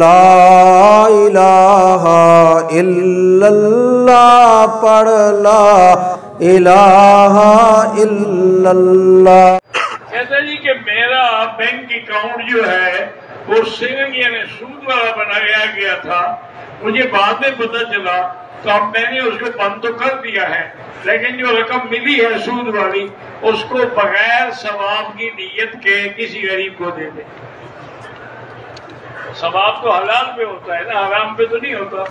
لا الہ الا اللہ پڑھ لا الہ الا اللہ۔ کہتا جی کہ میرا بینک اکاؤنٹ جو ہے وہ سیونگ یعنی سود والا بنایا گیا تھا، مجھے بعد میں پتہ چلا تو اب میں نے اس کو بند تو کر دیا ہے، لیکن جو رقم ملی ہے سود والی اس کو بغیر ثواب کی نیت کے کسی غریب کو دے دے۔ ثواب تو حلال پہ ہوتا ہے نا، حرام پہ تو نہیں ہوتا۔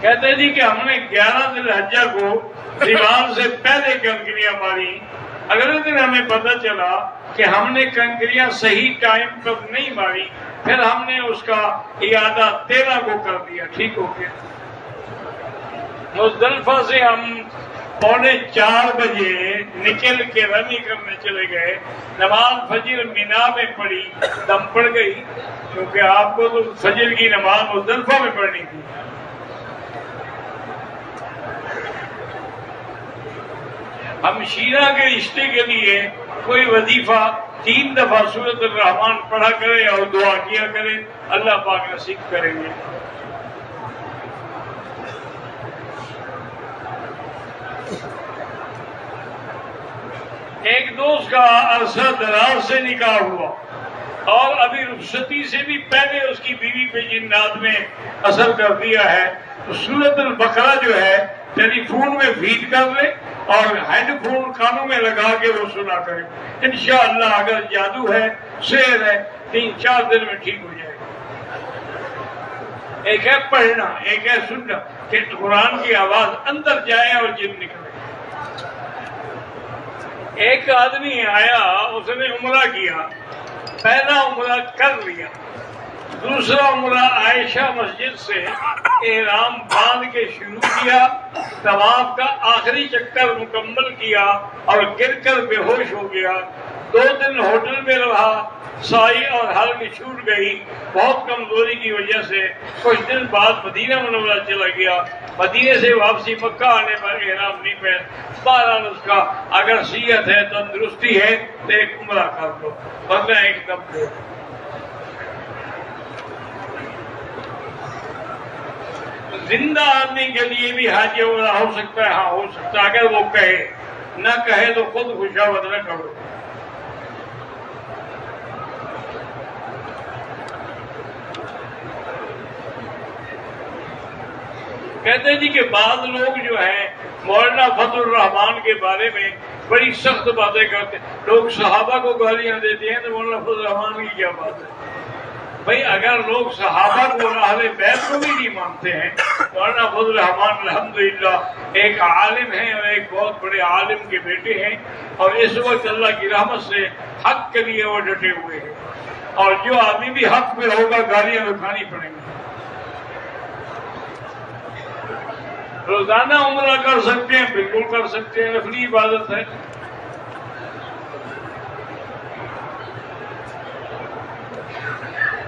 کہتے جی کہ ہم نے 11 ذی الحجہ کو دیوار سے پہلے کنکریاں ماری، اگلے دن ہمیں پتہ چلا کہ ہم نے کنکریاں صحیح ٹائم پر نہیں ماری، پھر ہم نے اس کا اعادہ 13 کو کر دیا، ٹھیک ہو گیا۔ مزدلفہ سے ہم 3:45 بجے نکل کے رمی کرنے چلے گئے، نماز فجر مینا میں پڑھی، دم پڑ گئی کیونکہ آپ کو تو فجر کی نماز مزدلفہ میں پڑھنی تھی۔ ہم شیرہ کے رشتے کے لیے کوئی وظیفہ 3 دفعہ سورۃ الرحمن پڑھا کرے اور دعا کیا کرے، اللہ پاک نصیب کریں گے۔ ایک دوست کا عرصہ دراز سے نکاح ہوا اور ابھی رخصتی سے بھی پہلے اس کی بیوی پہ جنات میں اثر کر دیا ہے، تو سورۃ البقرہ جو ہے ٹیلی فون میں فیڈ کر لے اور ہیڈ فون کانوں میں لگا کے وہ سنا کرے، انشاءاللہ اگر جادو ہے سحر ہے 3-4 دن میں ٹھیک ہو جائے گا۔ ایک ہے پڑھنا، ایک ہے سننا کہ قرآن کی آواز اندر جائے اور جن نکلے۔ ایک آدمی آیا، اس نے عمرہ کیا، پہلا عمرہ کر لیا، دوسرا عمرہ عائشہ مسجد سے احرام باندھ کے شروع کیا، طواف کا آخری چکر مکمل کیا اور گر کر بے ہوش ہو گیا۔ 2 دن ہوٹل میں رہا، سائی اور حلق چھوٹ گئی بہت کمزوری کی وجہ سے۔ کچھ دن بعد مدینہ منورہ چلا گیا، مدینے سے واپسی مکہ آنے پر احرام نہیں پہن۔ بہرحال اس کا اگر صحت ہے تندرستی ہے تو ایک عمرہ کر دو ورنہ ایک دم دو۔ زندہ آدمی کے لیے بھی حج عمرہ ہو سکتا ہے، ہاں ہو سکتا ہے اگر وہ کہے، نہ کہے تو خود خوشامد نہ کرو۔ کہتے ہیں جی کہ بعض لوگ جو ہیں مولانا فضل الرحمان کے بارے میں بڑی سخت باتیں کرتے ہیں، لوگ صحابہ کو گالیاں دیتے ہیں تو مولانا فضل الرحمان کی کیا بات ہے؟ بھئی اگر لوگ صحابہ کو اور اہل بیت کو بھی نہیں مانتے ہیں، مولانا فضل الرحمان الحمدللہ ایک عالم ہیں اور ایک بہت بڑے عالم کے بیٹے ہیں، اور اس وقت اللہ کی رحمت سے حق کے لیے وہ ڈٹے ہوئے ہیں، اور جو آدمی بھی حق پہ ہوگا گالیاں تو کھانی پڑیں گی۔ روزانہ عمرہ کر سکتے ہیں، بالکل کر سکتے ہیں، نفلی عبادت ہے۔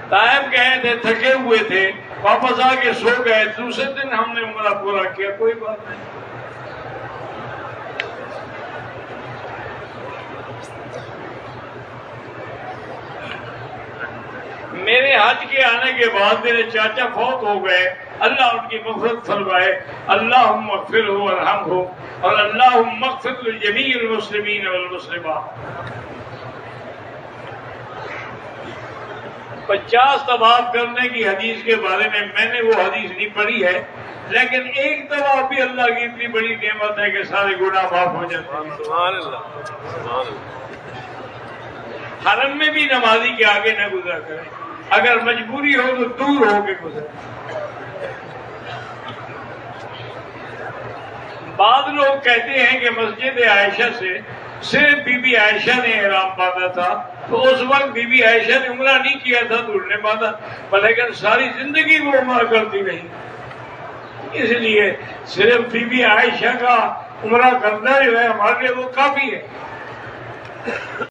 طائف گئے تھے، تھکے ہوئے تھے، واپس آ کے سو گئے، دوسرے دن ہم نے عمرہ پورا کیا، کوئی بات نہیں۔ میرے حج کے آنے کے بعد میرے چاچا فوت ہو گئے، اللہ ان کی مغفرت فرمائے، اللہم اغفرہ وارحمہ، اور اللہم اغفر لجمیع المسلمین والمسلمات۔ 50 طواف کرنے کی حدیث کے بارے میں نے وہ حدیث نہیں پڑھی ہے، لیکن ایک طواف بھی اللہ کی اتنی بڑی نعمت ہے کہ سارے گناہ معاف ہو جاتے ہیں۔ سبحان اللہ، سبحان اللہ۔ حرم میں بھی نمازی کے آگے نہ گزرا کریں، اگر مجبوری ہو تو دور ہو کے گزریں۔ بعض لوگ کہتے ہیں کہ مسجد عائشہ سے صرف بی بی عائشہ نے احرام باندھا تھا، تو اس وقت بی بی عائشہ نے عمرہ نہیں کیا تھا تو انہوں نے باندھا، لیکن ساری زندگی وہ عمرہ کرتی رہی، اس لیے صرف بی بی عائشہ کا عمرہ کرنا جو ہے ہمارے لیے وہ کافی ہے۔